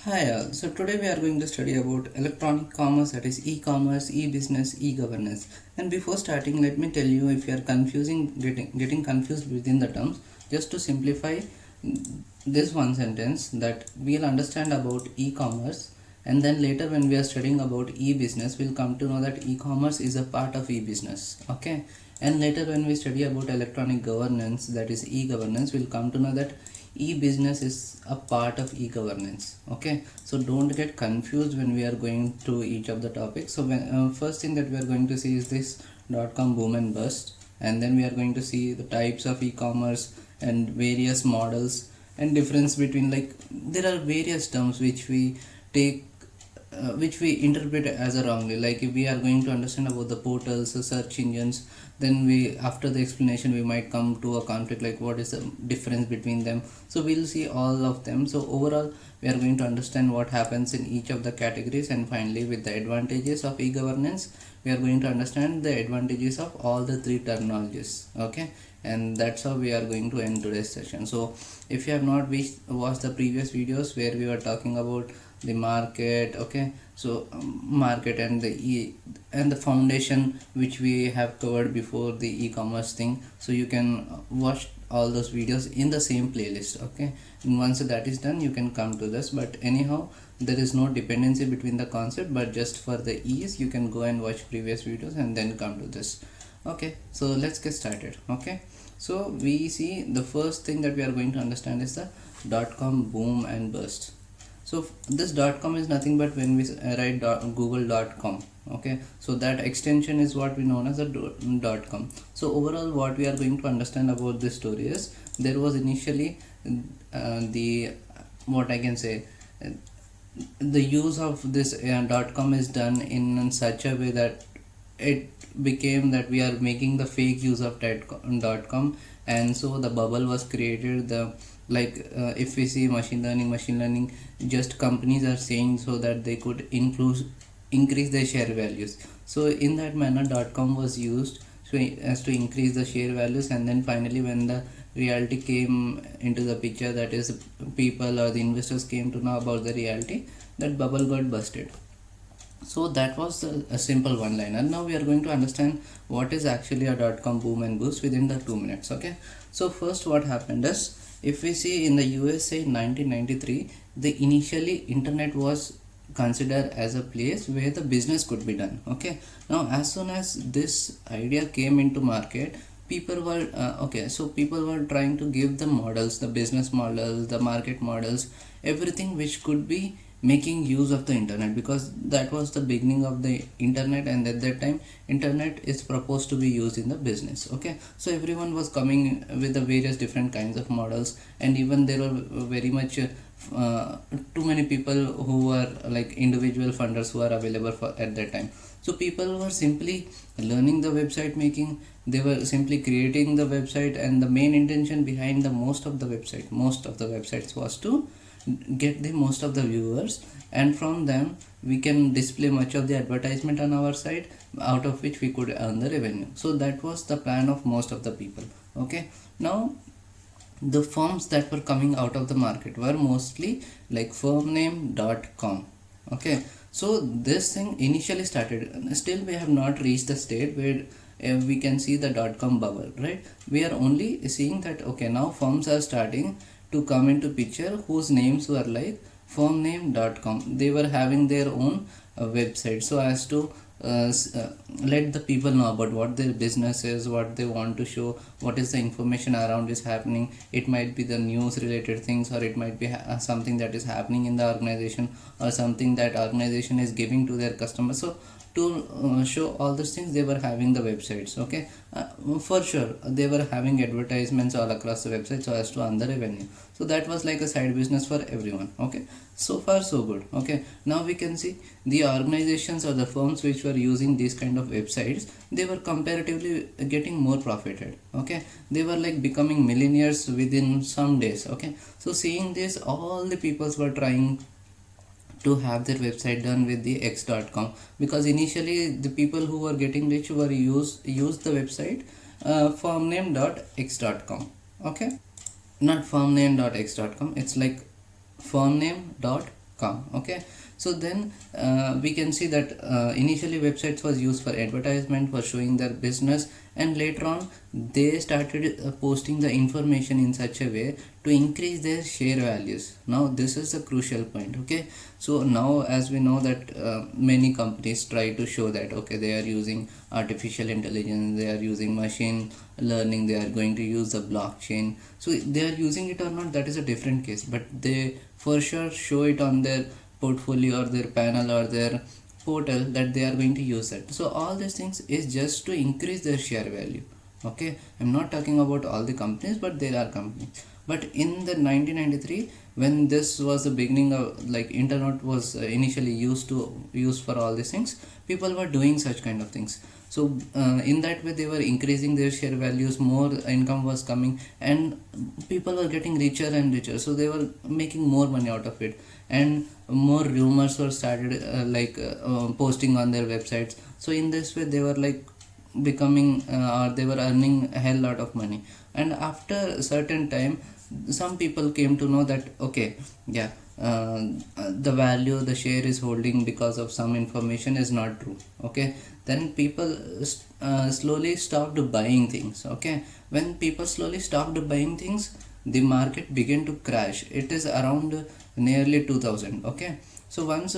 Hi all. So today we are going to study about electronic commerce, that is e-commerce, e-business, e-governance. And before starting, let me tell you, if you are getting confused within the terms, just to simplify this one sentence, that we'll understand about e-commerce, and then later when we are studying about e-business, we'll come to know that e-commerce is a part of e-business. Okay. And later when we study about electronic governance, that is e-governance, we'll come to know that e-business is a part of e-governance. Okay, so don't get confused when we are going through each of the topics. So first thing that we are going to see is this dot-com boom and bust, and then we are going to see the types of e-commerce and various models and difference between, like, there are various terms take which we interpret as a wrongly. Like, if we are going to understand about the portals, the search engines, then we, after the explanation, we might come to a conflict, like what is the difference between them. So we'll see all of them. So overall we are going to understand what happens in each of the categories, and finally with the advantages of e-governance, we are going to understand the advantages of all the three terminologies. Okay, and that's how we are going to end today's session. So if you have not watched the previous videos where we were talking about the market, okay, so market and the foundation which we have covered before the e-commerce thing, so you can watch all those videos in the same playlist. Okay, and once that is done, you can come to this. But anyhow, there is no dependency between the concept, but just for the ease, you can go and watch previous videos and then come to this. Okay, so let's get started. Okay, so we see the first thing that we are going to understand is the dot-com boom and bust. So this .com is nothing but when we write google.com. Okay, so that extension is what we known as a .com. So overall what we are going to understand about this story is, there was initially the, what I can say, the use of this .com is done in such a way that it became that we are making the fake use of .com, and so the bubble was created. The, like, if we see machine learning, just companies are saying so that they could increase their share values. So in that manner .com was used so as to increase the share values, and then finally when the reality came into the picture, that is people or the investors came to know about the reality, that bubble got busted. So that was a simple one liner. Now we are going to understand what is actually a .com boom and bust within the 2 minutes. Okay, so first what happened is, if we see in the USA in 1993, the initially internet was considered as a place where the business could be done. Okay, now as soon as this idea came into market, people were people were trying to give the models, the business models, the market models, everything which could be making use of the internet, because that was the beginning of the internet, and at that time internet is proposed to be used in the business. Okay, so everyone was coming with the various different kinds of models, and even there were very much too many people who were like individual funders who are available for at that time. So people were simply learning the website making, they were simply creating the website, and the main intention behind the most of the websites was to get the most of the viewers, and from them we can display much of the advertisement on our site, out of which we could earn the revenue. So that was the plan of most of the people. Okay, now the firms that were coming out of the market were mostly like firmname.com. Okay, so this thing initially started, still we have not reached the state where we can see the .com bubble, right? We are only seeing that, okay, now firms are starting to come into picture whose names were like firmname.com. They were having their own website, so as to let the people know about what their business is, what they want to show, what is the information around is happening. It might be the news related things, or it might be something that is happening in the organization, or something that organization is giving to their customers. So to show all these things, they were having the websites. Okay, for sure they were having advertisements all across the website so as to earn the revenue. So that was like a side business for everyone. Okay, so far so good. Okay, now we can see the organizations or the firms which were using these kind of websites, they were comparatively getting more profited. Okay, they were like becoming millionaires within some days. Okay, so seeing this, all the peoples were trying to have their website done with the x.com, because initially the people who were getting rich were used the website firmname.x.com. Okay, not firmname.x.com, it's like firmname.x.com. com. Okay, so then we can see that initially websites was used for advertisement, for showing their business, and later on they started posting the information in such a way to increase their share values. Now this is a crucial point. Okay, so now as we know that many companies try to show that okay, they are using artificial intelligence, they are using machine learning, they are going to use the blockchain. So they are using it or not, that is a different case, but they for sure show it on their portfolio or their panel or their portal that they are going to use it. So all these things is just to increase their share value. Okay, I'm not talking about all the companies, but there are companies. But in the 1993, when this was the beginning of like internet was initially used for all these things, people were doing such kind of things. So in that way they were increasing their share values, more income was coming, and people were getting richer and richer, so they were making more money out of it, and more rumors were started posting on their websites. So in this way they were like becoming or they were earning a hell lot of money. And after a certain time, some people came to know that okay, yeah, the value the share is holding because of some information is not true. Okay, then people slowly stopped buying things. Okay, when people slowly stopped buying things, the market began to crash. It is around nearly 2000. Okay, so once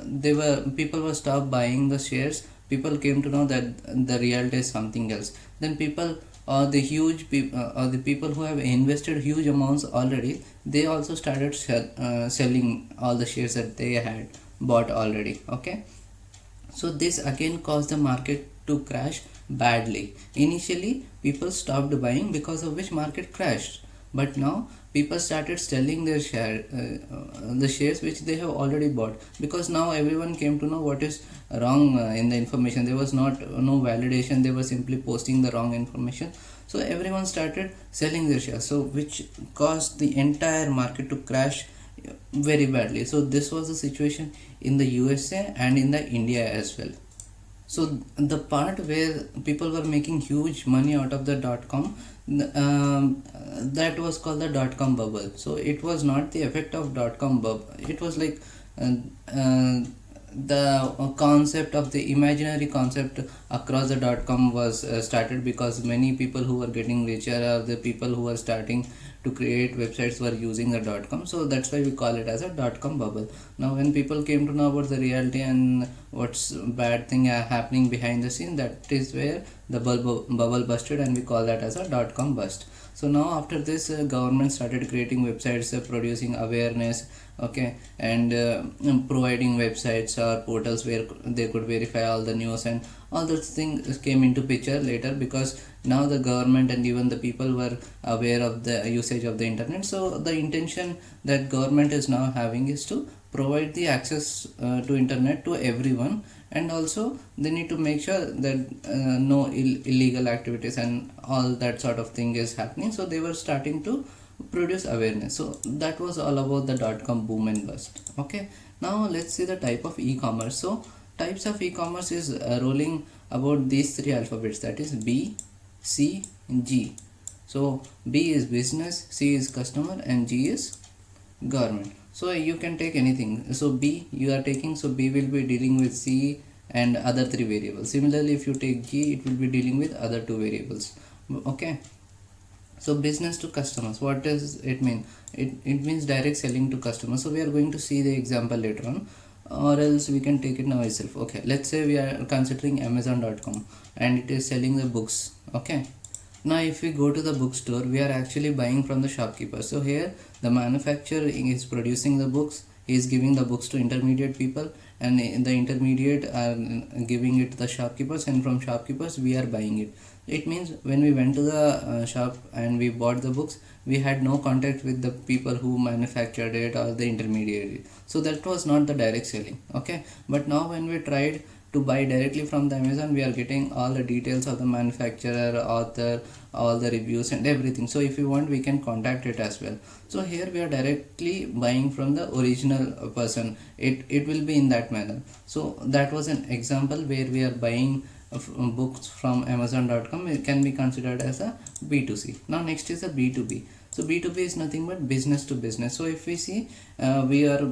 they were people were stopped buying the shares, people came to know that the reality is something else. Then people or the huge people or the people who have invested huge amounts already, they also started selling all the shares that they had bought already. Okay, so this again caused the market to crash badly. Initially people stopped buying, because of which market crashed, but now people started selling their the shares which they have already bought, because now everyone came to know what is wrong in the information. There was not no validation, they were simply posting the wrong information. So everyone started selling their shares, so which caused the entire market to crash very badly. So this was the situation in the USA and in the India as well. So the part where people were making huge money out of the dot com, that was called the dot com bubble. So it was not the effect of dot com bubble, it was like uh, uh, the concept of the imaginary concept across the dot com was started, because many people who were getting richer, or the people who were starting to create websites, were using the dot com. So that's why we call it as a dot com bubble. Now when people came to know about the reality and what's bad thing happening behind the scene, that is where the bubble busted, and we call that as a dot com bust. So now after this, government started creating websites, producing awareness. Okay, and providing websites or portals where they could verify all the news, and all those things came into picture later, because now the government and even the people were aware of the usage of the internet. So the intention that government is now having is to provide the access to internet to everyone, and also they need to make sure that no illegal activities and all that sort of thing is happening. So they were starting to produce awareness. So that was all about the dot com boom and bust. Okay, now let's see the type of e-commerce. So types of e-commerce is rolling about these three alphabets, that is B, C, G. So B is business, C is customer, and G is government. So you can take anything. So B you are taking, so B will be dealing with C and other three variables. Similarly, if you take G, it will be dealing with other two variables. Okay, so business to customers, what does it mean? It means direct selling to customers. So we are going to see the example later on, or else we can take it now itself. Okay, let's say we are considering amazon.com and it is selling the books. Okay, now if we go to the bookstore, we are actually buying from the shopkeeper. So here the manufacturer is producing the books, he is giving the books to intermediate people, and the intermediate are giving it to the shopkeepers, and from shopkeepers we are buying it. It means when we went to the shop and we bought the books, we had no contact with the people who manufactured it or the intermediary. So that was not the direct selling. Okay, but now when we tried to buy directly from the Amazon, we are getting all the details of the manufacturer, author, all the reviews and everything. So if you want, we can contact it as well. So here we are directly buying from the original person. It will be in that manner. So that was an example where we are buying books from amazon.com. It can be considered as a B2C. Now next is a B2B. So B2B is nothing but business to business. So if we see, we are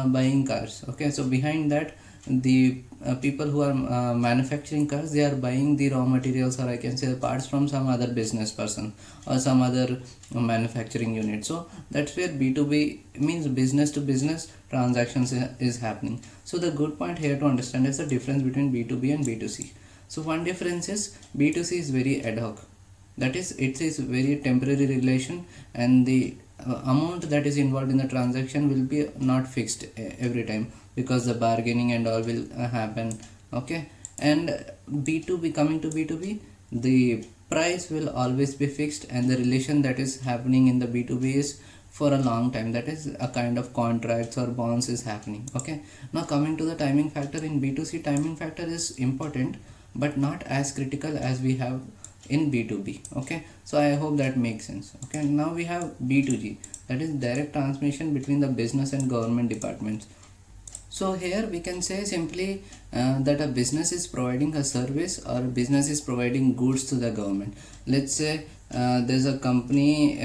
buying cars, okay, so behind that the people who are manufacturing cars, they are buying the raw materials, or I can say the parts, from some other business person or some other manufacturing unit. So that's where B2B means business to business transactions is happening. So the good point here to understand is the difference between B2B and B2C. So one difference is B2C is very ad hoc, that is it is very temporary relation, and the amount that is involved in the transaction will be not fixed every time, because the bargaining and all will happen, okay. And B2B, coming to B2B, the price will always be fixed, and the relation that is happening in the B2B is for a long time, that is a kind of contracts or bonds is happening, okay. Now coming to the timing factor, in B2C timing factor is important but not as critical as we have in B2B, okay. So I hope that makes sense, okay. Now we have B2G, that is direct transmission between the business and government departments. So here we can say simply that a business is providing a service, or a business is providing goods to the government. Let's say there's a company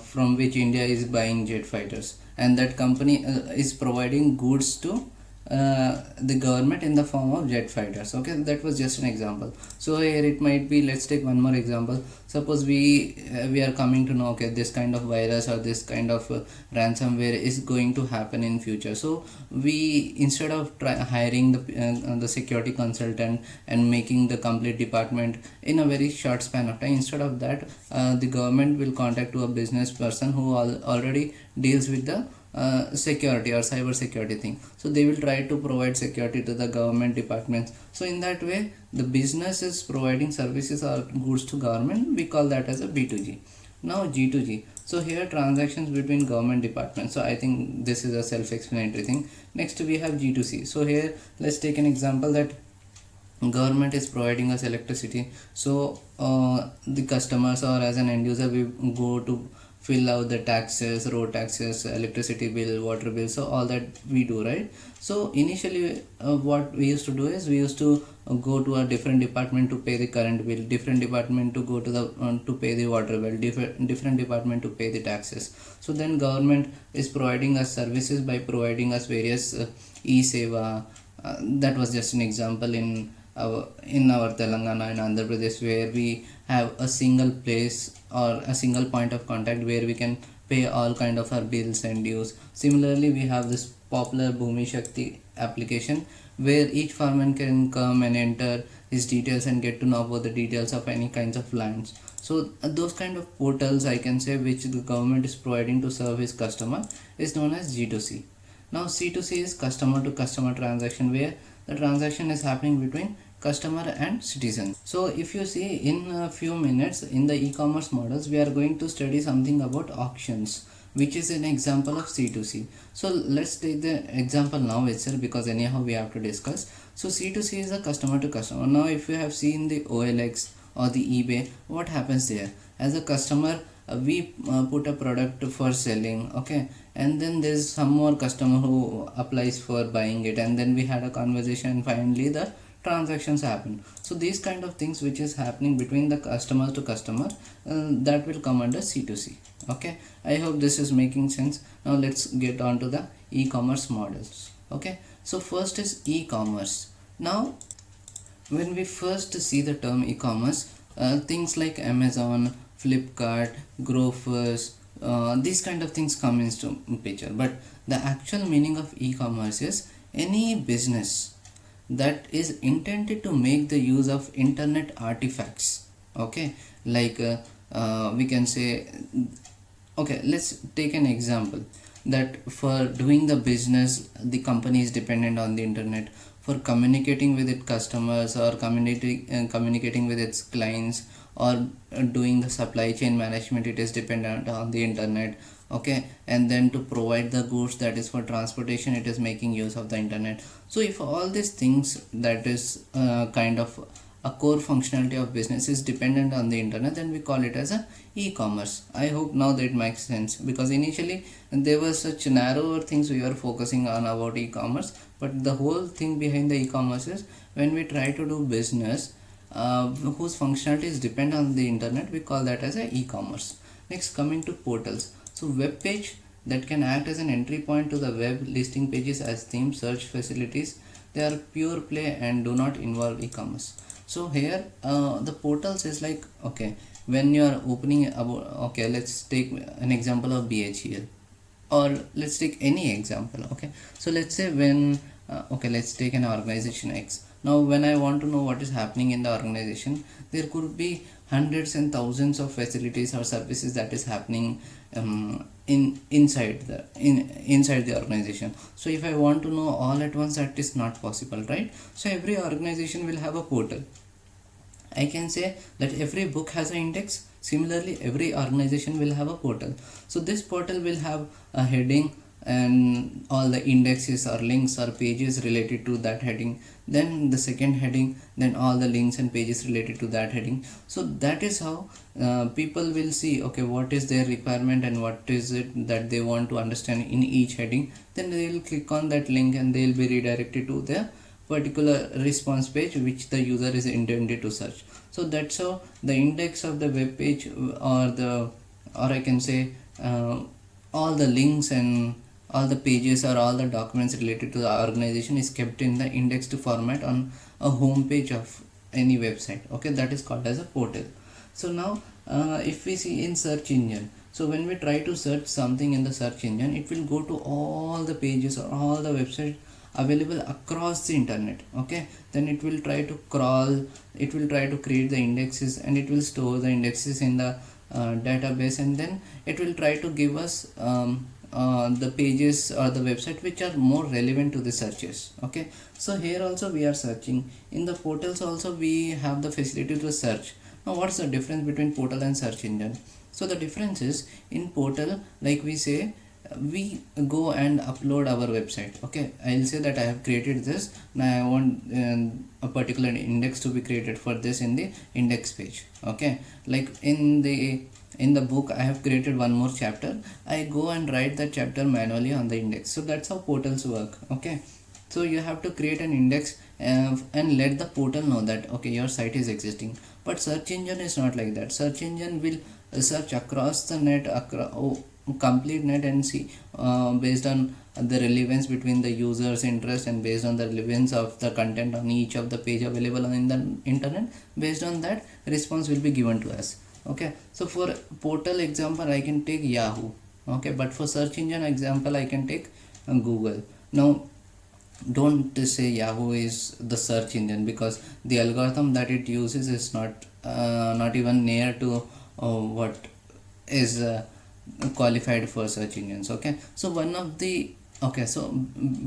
from which India is buying jet fighters, and that company is providing goods to the government in the form of jet fighters, okay. That was just an example. So here it might be, let's take one more example. Suppose we are coming to know, okay, this kind of virus or this kind of ransomware is going to happen in future. So we, instead of hiring the security consultant and making the complete department in a very short span of time, instead of that the government will contact to a business person who already deals with the security or cyber security thing. So they will try to provide security to the government departments. So in that way the business is providing services or goods to government, we call that as a B2G. Now G2G, so here transactions between government departments. So I think this is a self-explanatory thing. Next we have G2C. So here let's take an example that government is providing us electricity. So the customers, or as an end user, we go to fill out the taxes, road taxes, electricity bill, water bill, so all that we do, right? So initially what we used to do is we used to go to a different department to pay the current bill, different department to go to the to pay the water bill, different department to pay the taxes. So then government is providing us services by providing us various e-seva. That was just an example in our Telangana and Andhra Pradesh, where we have a single place or a single point of contact where we can pay all kind of our bills and dues. Similarly, we have this popular Bhumi Shakti application, where each farmer can come and enter his details and get to know about the details of any kinds of lands. So those kind of portals, I can say, which the government is providing to serve his customer, is known as G2C. Now C2C is customer to customer transaction, where the transaction is happening between customer and citizen. So if you see, in a few minutes in the e-commerce models, we are going to study something about auctions, which is an example of C2C. So let's take the example now itself, because anyhow we have to discuss. So C2C is a customer to customer. Now if you have seen the OLX or the eBay, what happens there? As a customer, we put a product for selling, okay, and then there's some more customer who applies for buying it, and then we had a conversation, and finally the transactions happen. So these kind of things which is happening between the customer to customer, that will come under C2C, okay. I hope this is making sense. Now let's get on to the e-commerce models, okay. So first is e-commerce. Now when we first see the term e-commerce, things like Amazon, Flipkart, Grofers, these kind of things come into picture. But the actual meaning of e-commerce is any business that is intended to make the use of internet artifacts, okay. Like we can say, okay, let's take an example that for doing the business, the company is dependent on the internet. For communicating with its customers, or communicating with its clients, or doing the supply chain management, it is dependent on the internet, okay. And then to provide the goods, that is for transportation, it is making use of the internet. So if all these things, that is kind of a core functionality of business, is dependent on the internet, then we call it as a e-commerce. I hope now that makes sense, because initially there were such narrower things we were focusing on about e-commerce, but the whole thing behind the e-commerce is when we try to do business whose functionality is dependent on the internet, we call that as a e-commerce. Next, coming to portals. So web page that can act as an entry point to the web, listing pages as theme search facilities. They are pure play and do not involve e-commerce. So here the portals is like, okay, when you are opening about, okay, let's take an example of BHEL, or let's take any example. Okay, so let's say when okay, let's take an organization X. Now when I want to know what is happening in the organization, there could be hundreds and thousands of facilities or services that is happening inside the organization. So if I want to know all at once, that is not possible, right? So every organization will have a portal. I can say that every book has an index. Similarly, every organization will have a portal. So this portal will have a heading and all the indexes or links or pages related to that heading. Then the second heading, then all the links and pages related to that heading. So that is how people will see, okay, what is their requirement and what is it that they want to understand in each heading. Then they will click on that link and they will be redirected to their particular response page which the user is intended to search. So that's how the index of the web page, or I can say all the links and all the pages or all the documents related to the organization is kept in the indexed format on a home page of any website. Okay, that is called as a portal. So now if we see in search engine, so when we try to search something in the search engine, it will go to all the pages or all the websites available across the internet. Okay, then it will try to crawl, it will try to create the indexes, and it will store the indexes in the database, and then it will try to give us the pages or the website which are more relevant to the searches. Okay, so here also we are searching. In the portals also we have the facility to search. Now what's the difference between portal and search engine? So the difference is, in portal, like we say, we go and upload our website. Okay, I'll say that I have created this. Now I want a particular index to be created for this in the index page. Okay, like in the book I have created one more chapter. I go and write that chapter manually on the index. So that's how portals work. Okay, so you have to create an index and let the portal know that, okay, your site is existing. But search engine is not like that. Search engine will search across the net, complete net, and see based on the relevance between the user's interest and based on the relevance of the content on each of the page available on the internet. Based on that, response will be given to us. Okay, so for portal example I can take Yahoo. Okay, but for search engine example I can take Google. Now don't say Yahoo is the search engine, because the algorithm that it uses is not even near to what is qualified for search engines. Okay, so one of the, okay, so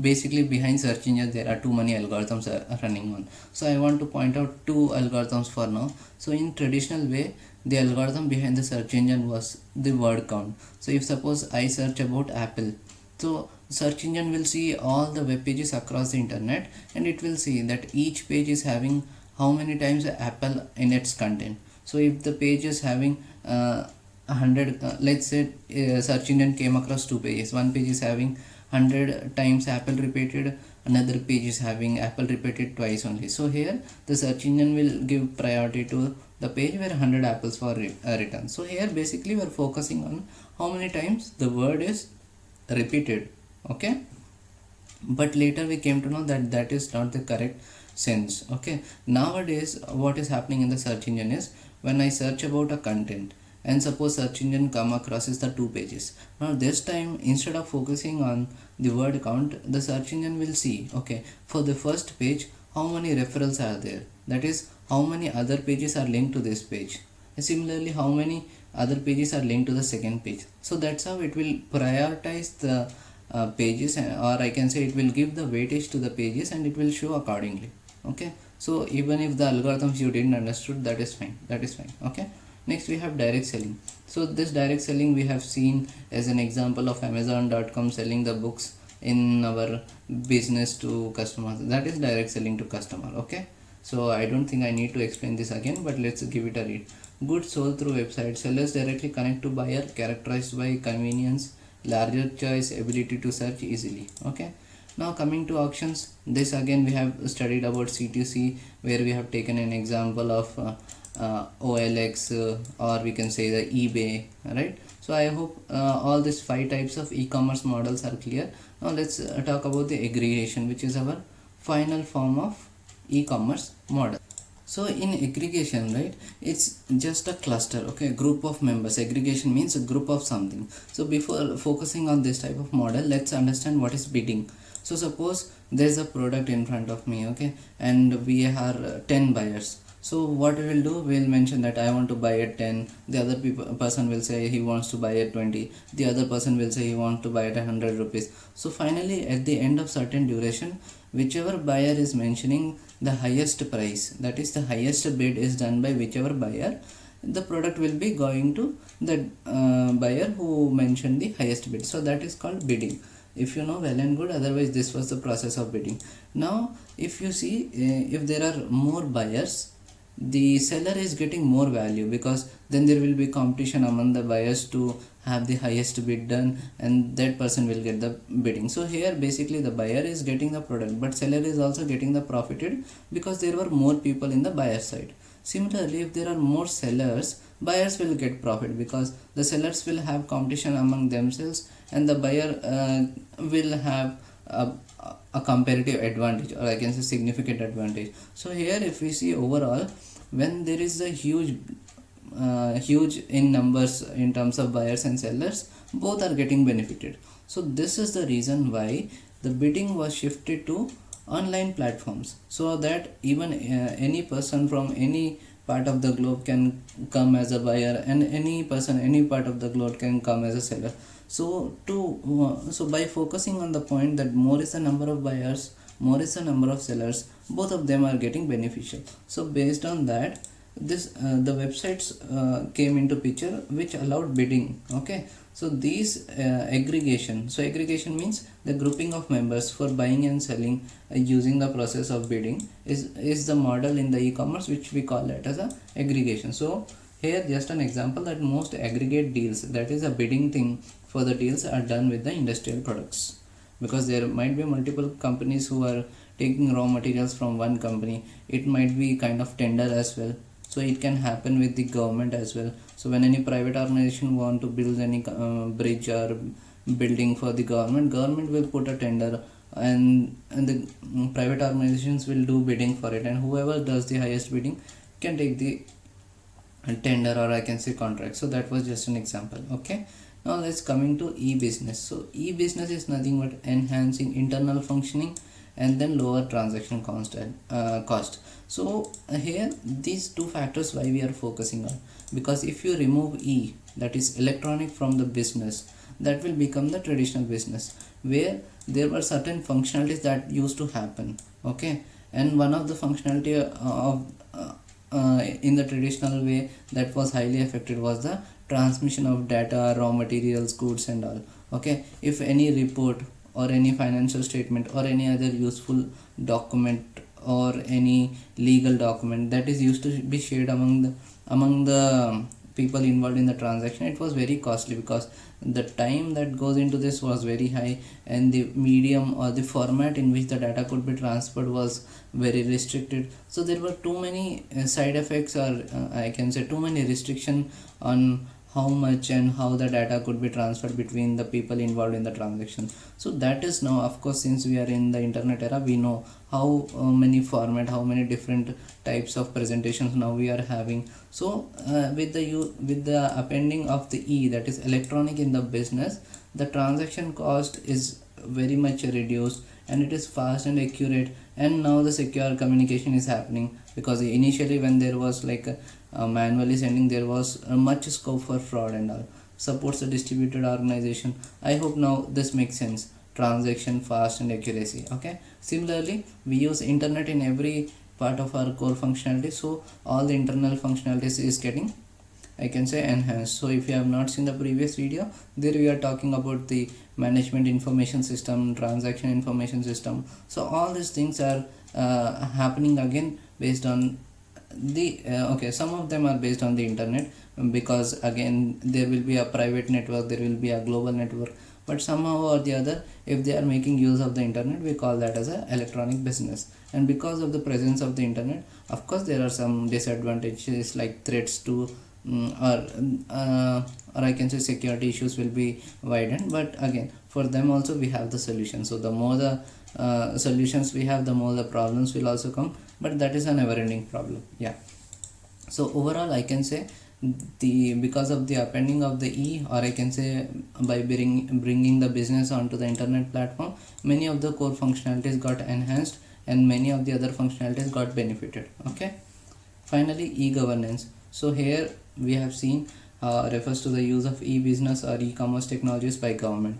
basically behind search engine there are too many algorithms running on. So I want to point out two algorithms for now. So in traditional way, the algorithm behind the search engine was the word count. So if suppose I search about Apple, so search engine will see all the web pages across the internet, and it will see that each page is having how many times Apple in its content. So if the page is having 100, let's say search engine came across two pages. One page is having 100 times Apple repeated, another page is having Apple repeated twice only. So here the search engine will give priority to the page where 100 apples were written. So here basically we are focusing on how many times the word is repeated. Okay, but later we came to know that that is not the correct sense. Okay, nowadays what is happening in the search engine is, when I search about a content and suppose search engine come across is the two pages, now this time instead of focusing on the word count, the search engine will see, okay, for the first page how many referrals are there, that is how many other pages are linked to this page, and similarly how many other pages are linked to the second page. So that's how it will prioritize the pages, or I can say it will give the weightage to the pages and it will show accordingly. Okay, so even if the algorithms you didn't understood, that is fine, that is fine. Okay, next we have direct selling. So this direct selling we have seen as an example of Amazon.com selling the books in our business to customers. That is direct selling to customer. Okay, so I don't think I need to explain this again, but let's give it a read. Goods sold through website. Sellers directly connect to buyer, characterized by convenience, larger choice, ability to search easily. Okay, Now coming to auctions, this again we have studied about C2C, where we have taken an example of OLX, or we can say the eBay, right? So I hope all these 5 types of e-commerce models are clear. Now let's talk about the aggregation, which is our final form of e-commerce model. So in aggregation, right, it's just a cluster, okay, group of members. Aggregation means a group of something. So before focusing on this type of model, let's understand what is bidding. So suppose there's a product in front of me, okay, and we are 10 buyers. So what we will do, we'll mention that I want to buy at 10, the other person will say he wants to buy at 20, the other person will say he wants to buy at 100 rupees. So finally at the end of certain duration, whichever buyer is mentioning the highest price, that is the highest bid is done by whichever buyer, the product will be going to the buyer who mentioned the highest bid. So that is called bidding, if you know, well and good. Otherwise this was the process of bidding. Now if you see, if there are more buyers, the seller is getting more value, because then there will be competition among the buyers to have the highest bid done, and that person will get the bidding. So here basically the buyer is getting the product, but seller is also getting the profited, because there were more people in the buyer side. Similarly, if there are more sellers, buyers will get profit, because the sellers will have competition among themselves, and the buyer will have a comparative advantage, or I can say significant advantage. So here if we see overall, when there is a huge in numbers in terms of buyers and sellers, both are getting benefited. So this is the reason why the bidding was shifted to online platforms, so that even any person from any part of the globe can come as a buyer, and any person any part of the globe can come as a seller. So by focusing on the point that more is the number of buyers, more is the number of sellers, both of them are getting beneficial. So based on that, this the websites came into picture which allowed bidding, okay. So these aggregation, so aggregation means the grouping of members for buying and selling using the process of bidding, is the model in the e-commerce which we call it as a aggregation. So here just an example, that most aggregate deals, that is a bidding thing for the deals, are done with the industrial products, because there might be multiple companies who are taking raw materials from one company. It might be kind of tender as well. So it can happen with the government as well. So when any private organization want to build any bridge or building for the government will put a tender, and the private organizations will do bidding for it, and whoever does the highest bidding can take the tender, or I can say contract. So that was just an example, okay. Now let's coming to e-business. So e-business is nothing but enhancing internal functioning and then lower transaction cost. So here these two factors why we are focusing on, because if you remove e, that is electronic, from the business, that will become the traditional business, where there were certain functionalities that used to happen, okay. And one of the functionality of in the traditional way that was highly affected was the transmission of data, raw materials, goods and all, okay. If any report or any financial statement or any other useful document or any legal document that is used to be shared among the people involved in the transaction, it was very costly, because the time that goes into this was very high, and the medium or the format in which the data could be transferred was very restricted. So there were too many side effects, or I can say too many restriction on how much and how the data could be transferred between the people involved in the transaction. So that is now, of course, since we are in the internet era, we know how many format, how many different types of presentations now we are having. So with the appending of the e, that is electronic, in the business, the transaction cost is very much reduced, and it is fast and accurate, and now the secure communication is happening, because initially when there was like manually sending, there was much scope for fraud and all. Supports the distributed organization. I hope now this makes sense. Transaction fast and accuracy, okay. Similarly, we use internet in every part of our core functionality, so all the internal functionalities is getting, I can say, enhanced. So if you have not seen the previous video, there we are talking about the management information system, transaction information system. So all these things are happening again based on the okay, some of them are based on the internet, because again there will be a private network, there will be a global network, but somehow or the other, if they are making use of the internet, we call that as a electronic business. And because of the presence of the internet, of course there are some disadvantages like threats to or I can say security issues will be widened, but again for them also we have the solution. So the more the solutions we have, the more the problems will also come, but that is a never ending problem. Yeah, so overall I can say the because of the appending of the e, or I can say by bringing the business onto the internet platform, many of the core functionalities got enhanced and many of the other functionalities got benefited. Okay, finally e-governance. So here we have seen refers to the use of e-business or e-commerce technologies by government.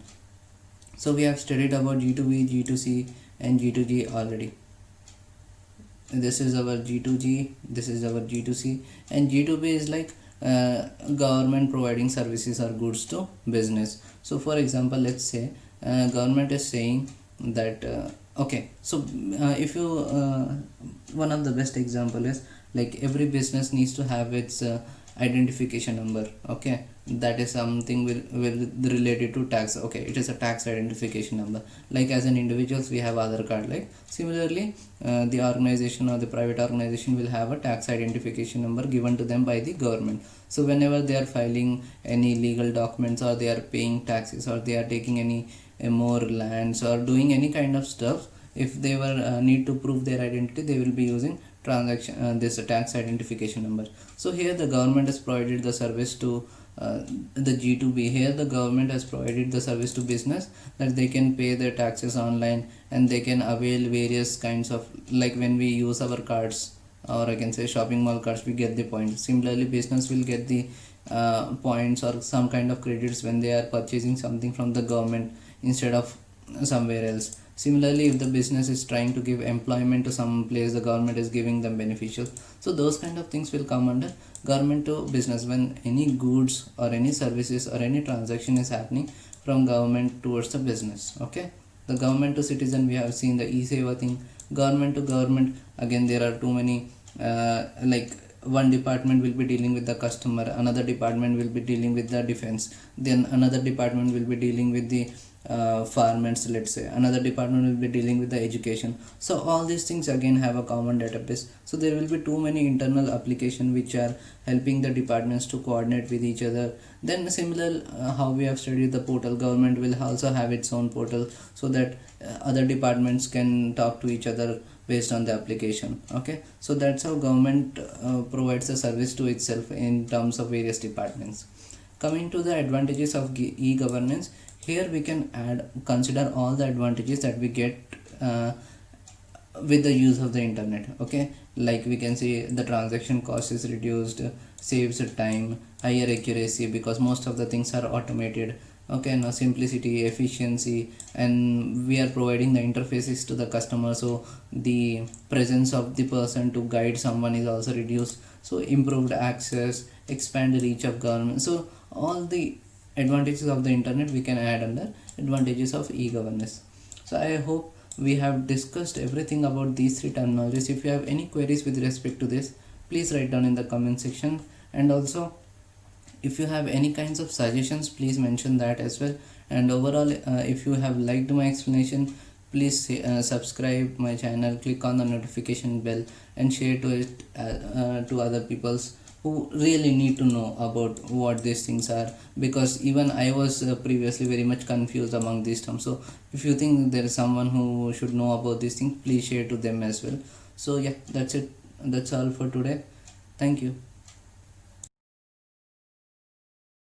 So we have studied about G2B, G2C and G2G already. This is our G2G, this is our G2C, and G2B is like government providing services or goods to business. So for example, let's say government is saying that okay, so if you one of the best example is like every business needs to have its identification number. Okay, that is something will related to tax. Okay, it is a tax identification number. Like as an individuals we have Aadhaar card, like similarly the organization or the private organization will have a tax identification number given to them by the government. So whenever they are filing any legal documents, or they are paying taxes, or they are taking any more lands, or doing any kind of stuff, if they were need to prove their identity, they will be using transaction this tax identification number. So here the government has provided the service to the G2B. Here the government has provided the service to business that they can pay their taxes online, and they can avail various kinds of, like when we use our cards, or I can say shopping mall cards, we get the points. Similarly business will get the points or some kind of credits when they are purchasing something from the government instead of somewhere else. Similarly, if the business is trying to give employment to some place, the government is giving them beneficial. So those kind of things will come under government to business, when any goods or any services or any transaction is happening from government towards the business. Okay, the government to citizen, we have seen the e-seva thing. Government to government, again there are too many like one department will be dealing with the customer, another department will be dealing with the defense, then another department will be dealing with the farmers, let's say another department will be dealing with the education. So all these things again have a common database. So there will be too many internal application which are helping the departments to coordinate with each other. Then similar how we have studied the portal, government will also have its own portal, so that other departments can talk to each other based on the application. Okay, so that's how government provides a service to itself in terms of various departments. Coming to the advantages of e-governance, here we can consider all the advantages that we get with the use of the internet. Okay, like we can see the transaction cost is reduced, saves time, higher accuracy because most of the things are automated. Okay, now simplicity, efficiency, and we are providing the interfaces to the customer, so the presence of the person to guide someone is also reduced. So improved access, expand reach of government. So all the advantages of the internet we can add under advantages of e-governance. So I hope we have discussed everything about these three terminologies. If you have any queries with respect to this, please write down in the comment section, and also if you have any kinds of suggestions, please mention that as well. And overall, if you have liked my explanation, please subscribe my channel, click on the notification bell, and share to it to other peoples who really need to know about what these things are, because even I was previously very much confused among these terms. So if you think there is someone who should know about these things, please share to them as well. So yeah, that's it, that's all for today. Thank you.